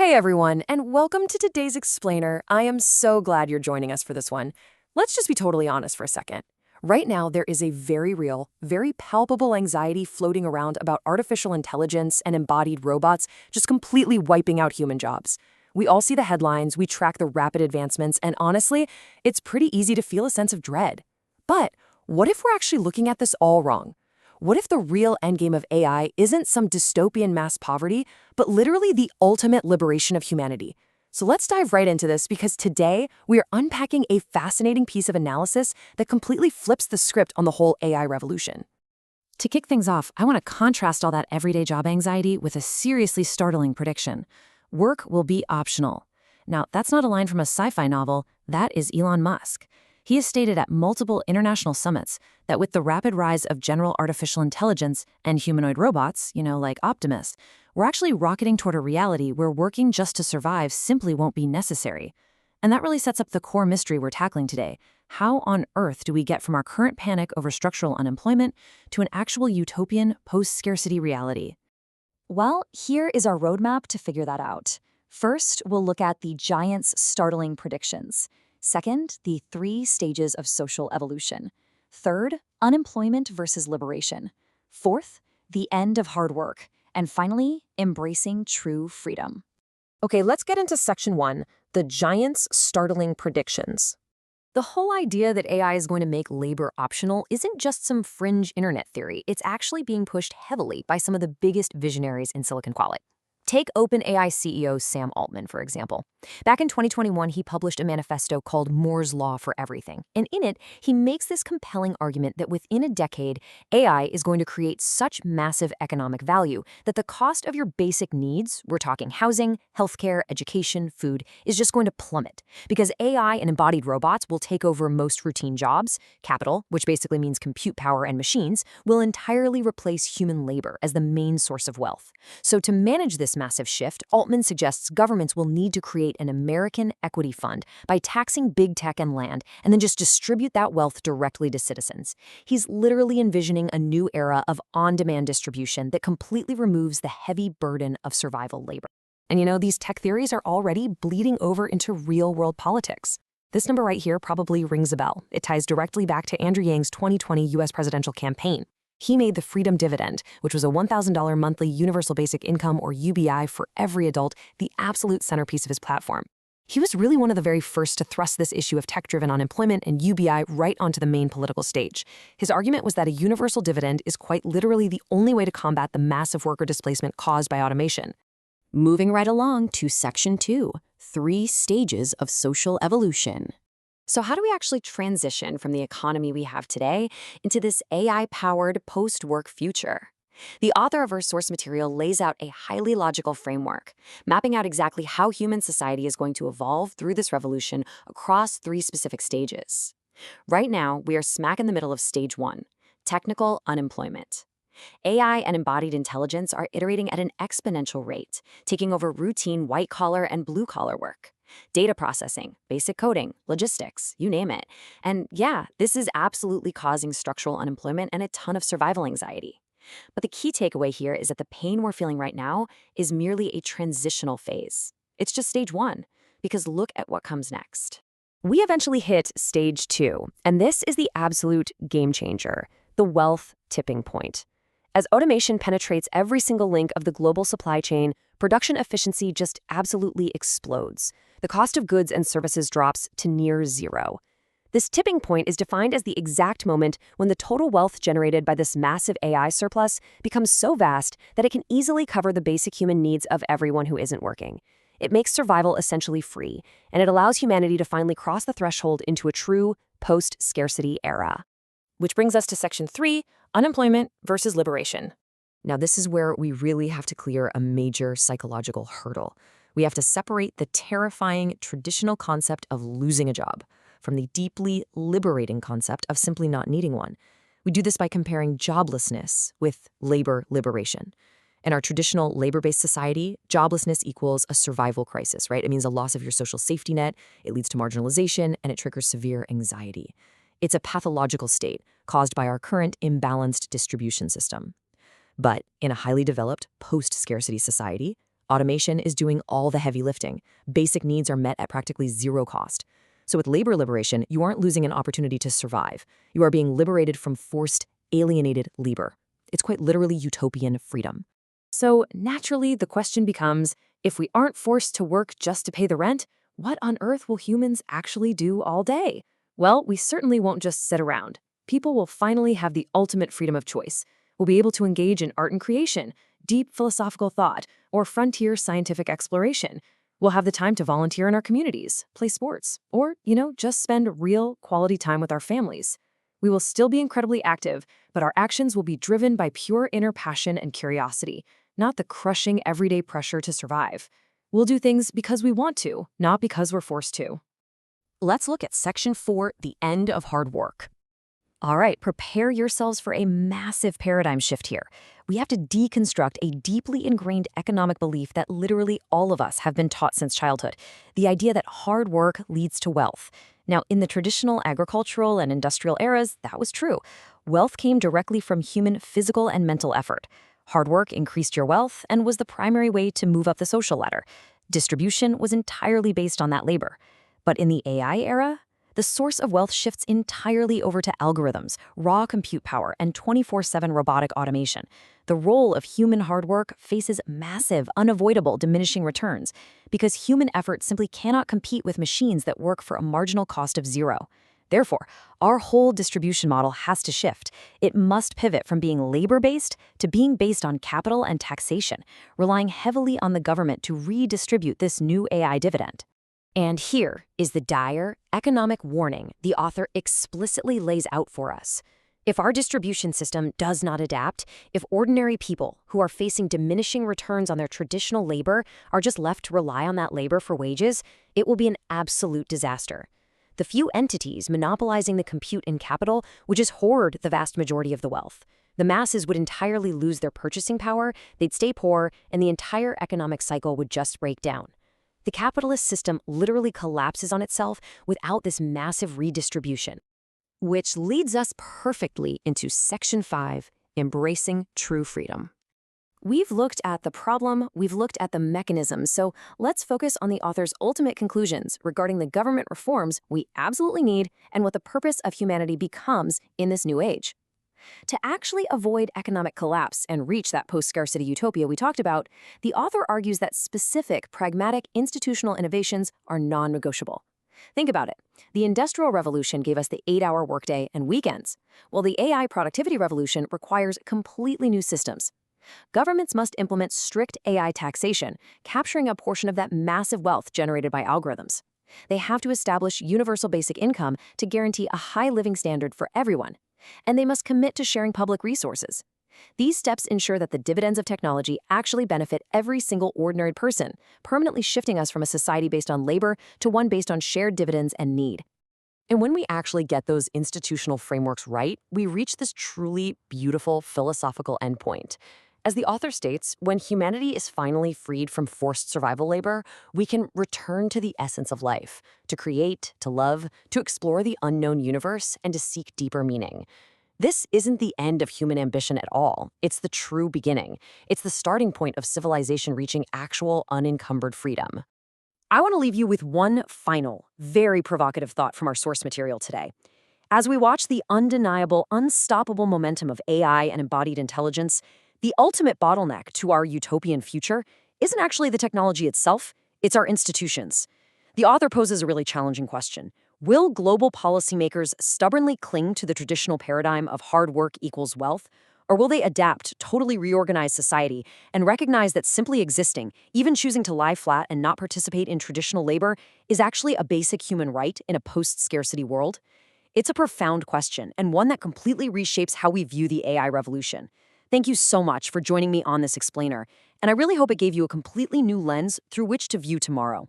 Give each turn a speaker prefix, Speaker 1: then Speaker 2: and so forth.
Speaker 1: Hey everyone, and welcome to today's Explainer. I am so glad you're joining us for this one. Let's just be totally honest for a second. Right now, there is a very real, very palpable anxiety floating around about artificial intelligence and embodied robots just completely wiping out human jobs. We all see the headlines, we track the rapid advancements, and honestly, it's pretty easy to feel a sense of dread. But what if we're actually looking at this all wrong? What if the real endgame of AI isn't some dystopian mass poverty, but literally the ultimate liberation of humanity? So let's dive right into this because today we are unpacking a fascinating piece of analysis that completely flips the script on the whole AI revolution.
Speaker 2: To kick things off, I want to contrast all that everyday job anxiety with a seriously startling prediction. Work will be optional. Now, that's not a line from a sci-fi novel, that is Elon Musk. He has stated at multiple international summits that with the rapid rise of general artificial intelligence and humanoid robots, like Optimus, we're actually rocketing toward a reality where working just to survive simply won't be necessary. And that really sets up the core mystery we're tackling today. How on earth do we get from our current panic over structural unemployment to an actual utopian post-scarcity reality?
Speaker 3: Well, here is our roadmap to figure that out. First, we'll look at the giant's startling predictions. Second, the 3 stages of social evolution. Third, unemployment versus liberation. Fourth, the end of hard work. And finally, embracing true freedom.
Speaker 1: Okay, let's get into section 1, the giant's startling predictions. The whole idea that AI is going to make labor optional isn't just some fringe internet theory. It's actually being pushed heavily by some of the biggest visionaries in Silicon Valley. Take OpenAI CEO Sam Altman, for example. Back in 2021, he published a manifesto called Moore's Law for Everything. And in it, he makes this compelling argument that within a decade, AI is going to create such massive economic value that the cost of your basic needs, we're talking housing, healthcare, education, food, is just going to plummet. Because AI and embodied robots will take over most routine jobs, capital, which basically means compute power and machines, will entirely replace human labor as the main source of wealth. So to manage this massive shift, Altman suggests governments will need to create an American equity fund by taxing big tech and land and then just distribute that wealth directly to citizens. He's literally envisioning a new era of on-demand distribution that completely removes the heavy burden of survival labor. And these tech theories are already bleeding over into real-world politics. This number right here probably rings a bell. It ties directly back to Andrew Yang's 2020 U.S. presidential campaign. He made the Freedom Dividend, which was a $1,000 monthly universal basic income or UBI for every adult, the absolute centerpiece of his platform. He was really one of the very first to thrust this issue of tech-driven unemployment and UBI right onto the main political stage. His argument was that a universal dividend is quite literally the only way to combat the massive worker displacement caused by automation.
Speaker 2: Moving right along to section 2, 3 stages of social evolution.
Speaker 3: So how do we actually transition from the economy we have today into this AI-powered post-work future? The author of our source material lays out a highly logical framework, mapping out exactly how human society is going to evolve through this revolution across 3 specific stages. Right now, we are smack in the middle of stage 1, technical unemployment. AI and embodied intelligence are iterating at an exponential rate, taking over routine white-collar and blue-collar work. Data processing, basic coding, logistics, you name it. And yeah, this is absolutely causing structural unemployment and a ton of survival anxiety. But the key takeaway here is that the pain we're feeling right now is merely a transitional phase. It's just stage 1, because look at what comes next.
Speaker 1: We eventually hit stage 2, and this is the absolute game changer, the wealth tipping point. As automation penetrates every single link of the global supply chain, production efficiency just absolutely explodes. The cost of goods and services drops to near zero. This tipping point is defined as the exact moment when the total wealth generated by this massive AI surplus becomes so vast that it can easily cover the basic human needs of everyone who isn't working. It makes survival essentially free, and it allows humanity to finally cross the threshold into a true post-scarcity era. Which brings us to section 3, unemployment versus liberation. Now, this is where we really have to clear a major psychological hurdle. We have to separate the terrifying traditional concept of losing a job from the deeply liberating concept of simply not needing one. We do this by comparing joblessness with labor liberation. In our traditional labor-based society, joblessness equals a survival crisis, right? It means a loss of your social safety net, it leads to marginalization, and it triggers severe anxiety. It's a pathological state caused by our current imbalanced distribution system. But in a highly developed post-scarcity society, Automation is doing all the heavy lifting. Basic needs are met at practically zero cost. So with labor liberation, you aren't losing an opportunity to survive. You are being liberated from forced, alienated labor. It's quite literally utopian freedom. So naturally, the question becomes, if we aren't forced to work just to pay the rent, what on earth will humans actually do all day? Well, we certainly won't just sit around. People will finally have the ultimate freedom of choice. We'll be able to engage in art and creation, deep philosophical thought, or frontier scientific exploration. We'll have the time to volunteer in our communities, play sports, or, just spend real quality time with our families. We will still be incredibly active, but our actions will be driven by pure inner passion and curiosity, not the crushing everyday pressure to survive. We'll do things because we want to, not because we're forced to. Let's look at Section 4, the end of hard work. All right, prepare yourselves for a massive paradigm shift here. We have to deconstruct a deeply ingrained economic belief that literally all of us have been taught since childhood, the idea that hard work leads to wealth. Now, in the traditional agricultural and industrial eras, that was true. Wealth came directly from human physical and mental effort. Hard work increased your wealth and was the primary way to move up the social ladder. Distribution was entirely based on that labor. But in the AI era, the source of wealth shifts entirely over to algorithms, raw compute power, and 24/7 robotic automation. The role of human hard work faces massive, unavoidable diminishing returns because human effort simply cannot compete with machines that work for a marginal cost of zero. Therefore, our whole distribution model has to shift. It must pivot from being labor-based to being based on capital and taxation, relying heavily on the government to redistribute this new AI dividend. And here is the dire economic warning the author explicitly lays out for us. If our distribution system does not adapt, if ordinary people who are facing diminishing returns on their traditional labor are just left to rely on that labor for wages, it will be an absolute disaster. The few entities monopolizing the compute and capital would just hoard the vast majority of the wealth. The masses would entirely lose their purchasing power, they'd stay poor, and the entire economic cycle would just break down. The capitalist system literally collapses on itself without this massive redistribution. Which leads us perfectly into Section 5, Embracing True Freedom. We've looked at the problem, we've looked at the mechanisms, so let's focus on the author's ultimate conclusions regarding the government reforms we absolutely need and what the purpose of humanity becomes in this new age. To actually avoid economic collapse and reach that post-scarcity utopia we talked about, the author argues that specific, pragmatic, institutional innovations are non-negotiable. Think about it. The Industrial Revolution gave us the 8-hour workday and weekends, while the AI productivity revolution requires completely new systems. Governments must implement strict AI taxation, capturing a portion of that massive wealth generated by algorithms. They have to establish universal basic income to guarantee a high living standard for everyone. And they must commit to sharing public resources. These steps ensure that the dividends of technology actually benefit every single ordinary person, permanently shifting us from a society based on labor to one based on shared dividends and need. And when we actually get those institutional frameworks right, we reach this truly beautiful philosophical endpoint. As the author states, when humanity is finally freed from forced survival labor, we can return to the essence of life, to create, to love, to explore the unknown universe, and to seek deeper meaning. This isn't the end of human ambition at all. It's the true beginning. It's the starting point of civilization reaching actual unencumbered freedom. I want to leave you with one final, very provocative thought from our source material today. As we watch the undeniable, unstoppable momentum of AI and embodied intelligence, the ultimate bottleneck to our utopian future isn't actually the technology itself, it's our institutions. The author poses a really challenging question. Will global policymakers stubbornly cling to the traditional paradigm of hard work equals wealth, or will they adapt, totally reorganize society, and recognize that simply existing, even choosing to lie flat and not participate in traditional labor, is actually a basic human right in a post-scarcity world? It's a profound question, and one that completely reshapes how we view the AI revolution. Thank you so much for joining me on this explainer, and I really hope it gave you a completely new lens through which to view tomorrow.